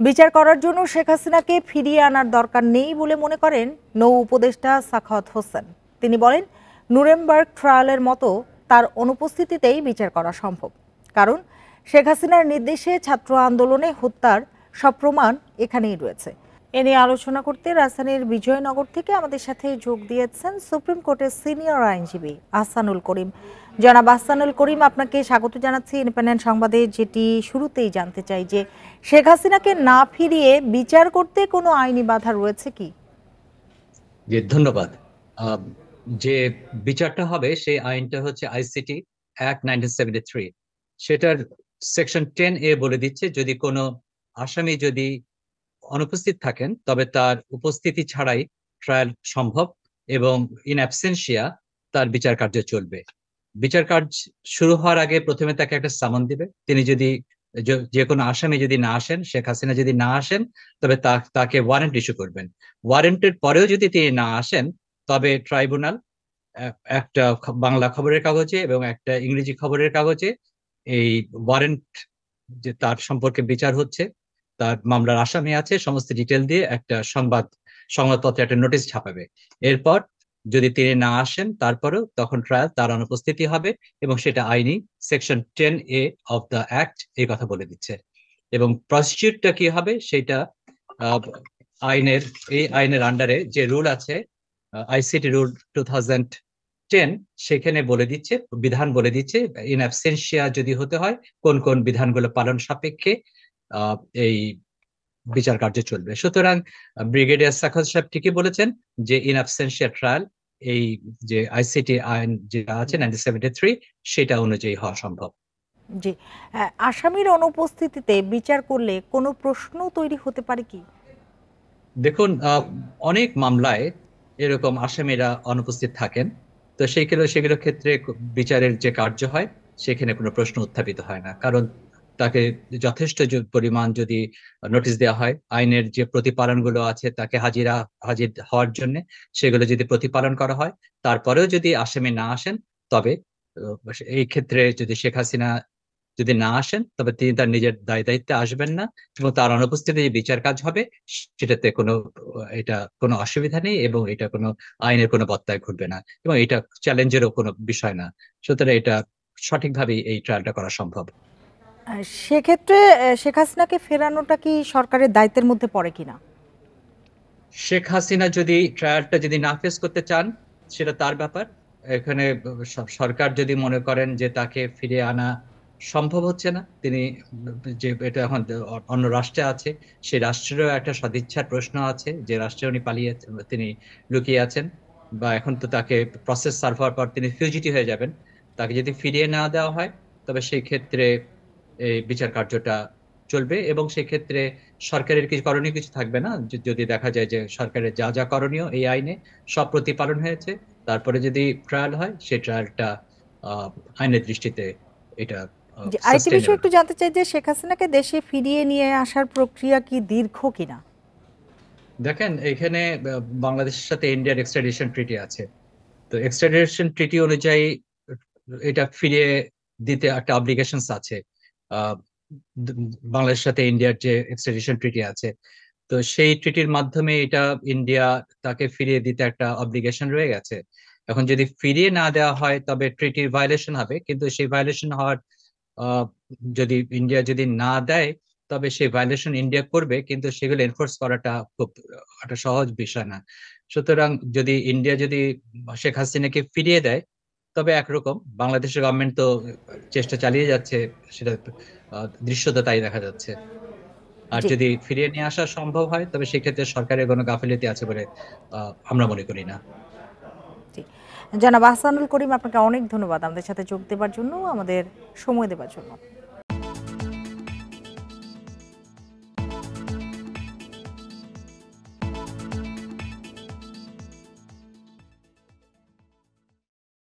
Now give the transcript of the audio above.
বিচার করার জন্য শেখ হাসিনাকে ফিরিয়ে আনার দরকার নেই বলে মনে করেন নৌ উপদেষ্টা সাখাওয়াত হোসেন। তিনি বলেন, নুরেমবার্গ ট্রায়ালের মতো তার অনুপস্থিতিতেই বিচার করা সম্ভব। কারণ শেখ হাসিনার নির্দেশে ছাত্র আন্দোলনে হত্যার সব প্রমাণ এখানেই রয়েছে। এ নিয়ে আলোচনা করতে রাজধানীর বিজয়নগর থেকে আমাদের সাথে যোগ দিয়েছেন সুপ্রিম কোর্টের সিনিয়র আইনজীবী আহসানুল করিম। জনাব আহসানুল করিম, আপনাকে স্বাগত জানাচ্ছি ইন্ডিপেন্ডেন্ট সংবাদে। যেটি শুরুতেই জানতে চাই যে শেখ হাসিনাকে না ফিরিয়ে বিচার করতে কোনো আইনি বাধা রয়েছে কি? জি, ধন্যবাদ। যে বিচারটা হবে সেই আইনটা হচ্ছে আইসিটি অ্যাক্ট 1973। সেটার সেকশন 10A বলে দিচ্ছে, যদি কোনো আসামি যদি অনুপস্থিত থাকেন তবে তার উপস্থিতি ছাড়াই ট্রায়াল সম্ভব এবং ইন অ্যাবসেন্সিয়া তার বিচার কার্য চলবে। বিচার কার্য শুরু হওয়ার আগে প্রথমে তাকে একটা সামন দিবে। তিনি যদি যে কোনো আসামি যদি না আসেন, শেখ হাসিনা যদি না আসেন, তবে তাকে ওয়ারেন্ট ইস্যু করবেন। ওয়ারেন্টের পরেও যদি তিনি না আসেন, তবে ট্রাইব্যুনাল একটা বাংলা খবরের কাগজে এবং একটা ইংরেজি খবরের কাগজে এই ওয়ারেন্ট যে তার সম্পর্কে বিচার হচ্ছে, তার মামলার আসামি আছে, সমস্ত ডিটেল দিয়ে একটা সংবাদপত্রে একটা নোটিশ ছাপাবে। এরপর যদি তিনি না আসেন তারপরেও তখন ট্রায়াল তার অনুপস্থিতি হবে এবং সেটা আইনি section 10A of the act এই কথা বলে দিচ্ছে। এবং প্রসিকিউটটা কি হবে সেটা আইনের এই আইনের আন্ডারে যে রুল আছে, আইসিটি রুল 2010, সেখানে বলে দিচ্ছে, বিধান বলে দিচ্ছে ইন অ্যাবসেন্সিয়া যদি হতে হয় কোন কোন বিধানগুলো পালন সাপেক্ষে এই বিচার কার্য চলবে। সুতরাং ব্রিগেডিয়ার সাখাওয়াত সাহেব ঠিকই বলেছেন যে ইন অ্যাবসেন্সিয়া ট্রায়াল এই যে আইসিটি আইন যেটা আছে 1973 সেটা অনুযায়ী হওয়া সম্ভব। জি, আসামির অনুপস্থিতিতে বিচার করলে কোনো প্রশ্ন তৈরি হতে পারে কি? দেখুন, অনেক মামলায় এরকম আসামিরা অনুপস্থিত থাকেন। তো সেগুলোর ক্ষেত্রে বিচারের যে কার্য হয় সেখানে কোনো প্রশ্ন উত্থাপিত হয় না, কারণ তাকে যথেষ্ট পরিমাণ যদি নোটিশ দেওয়া হয়, আইনের যে প্রতিপালনগুলো আছে তাকে হাজির হওয়ার জন্য, সেগুলো যদি প্রতিপালন করা হয়, তারপরেও যদি আসামি না আসেন, তবে এই ক্ষেত্রে যদি শেখ হাসিনা যদি না আসেন তবে তিনি তার নিজের দায়িত্বে আসবেন না এবং তার অনুপস্থিতিতে যে বিচার কাজ হবে সেটাতে এটা কোনো অসুবিধা নেই এবং এটা কোনো আইনের কোনো বত্যয় ঘটবে না এবং এটা চ্যালেঞ্জেরও কোনো বিষয় না। সুতরাং এটা সঠিকভাবে এই ট্রায়ালটা করা সম্ভব। সেক্ষেত্রে শেখ হাসিনাকে ফেরানোটা কি সরকারের দায়িত্বের মধ্যে পড়ে কিনা? শেখ হাসিনা যদি ট্রায়ালটা যদি না ফেস করতে চান, সেটা তার ব্যাপার। এখানে সরকার যদি মনে করেন যে তাকে ফিরিয়ে আনা সম্ভব হচ্ছে না, তিনি যে এটা এখন অন্য রাষ্ট্রে আছে, সেই রাষ্ট্রেরও একটা সদিচ্ছার প্রশ্ন আছে, যে রাষ্ট্রে উনি তিনি লুকিয়ে আছেন, বা এখন তো তাকে প্রসেস সার্ভ হওয়ার পর তিনি ফিউজিটিভ হয়ে যাবেন। তাকে যদি ফিরিয়ে না দেওয়া হয় তবে সেই ক্ষেত্রে এই বিচার কার্যটা চলবে এবং সেক্ষেত্রে সরকারের কিছু করণীয় কিছু থাকবে না। যদি দেখা যায় যে সরকারের যা যা করণীয় এই আইনে সব প্রতিপালন হয়েছে, তারপরে যদি ট্রায়াল হয় সেই ট্রায়ালটা আইনের দৃষ্টিতে এটা যে আরেকটি বিষয় সাস্টেনেবল। একটু জানতে চাই যে শেখ হাসিনাকে দেশে ফিরিয়ে নিয়ে আসার প্রক্রিয়া কি দীর্ঘ কিনা? দেখেন, এখানে বাংলাদেশের সাথে ইন্ডিয়ার এক্সট্রাডিশন ট্রিটি আছে। তো এক্সট্রাডিশন ট্রিটি অনুযায়ী এটা ফিরিয়ে দিতে একটা অব্লিগেশনস আছে। আহ, বাংলাদেশের সাথে ইন্ডিয়ার যে এক্সট্রাডিশন ট্রিটি আছে, তো সেই ট্রিটির মাধ্যমে এটা ইন্ডিয়া তাকে ফিরিয়ে দিতে একটা অব্লিগেশন রয়ে গেছে। এখন যদি ফিরিয়ে না দেওয়া হয় তবে ট্রিটির ভায়োলেশন হবে, কিন্তু সেই ভায়োলেশন হওয়ার আহ, যদি ইন্ডিয়া যদি না দেয় তবে সেই ভায়োলেশন ইন্ডিয়া করবে, কিন্তু সেগুলো এনফোর্স করাটা খুব একটা সহজ বিষয় না। সুতরাং যদি ইন্ডিয়া যদি শেখ হাসিনাকে ফিরিয়ে দেয় তবে একরকম, বাংলাদেশের গভর্নমেন্ট তো চেষ্টা চালিয়ে যাচ্ছে, সেটা দৃশ্যত তাই দেখা যাচ্ছে। আর জি, যদি ফিরিয়ে নিয়ে আসা সম্ভব হয় তবে সেক্ষেত্রে সরকারের কোনো গাফিলতি আছে বলে আমরা মনে করি না। জি। জনাব আহসানুল করিম, আপনাকে অনেক ধন্যবাদ আমাদের সাথে যোগ দেওয়ার জন্য, আমাদের সময় দেওয়ার জন্য।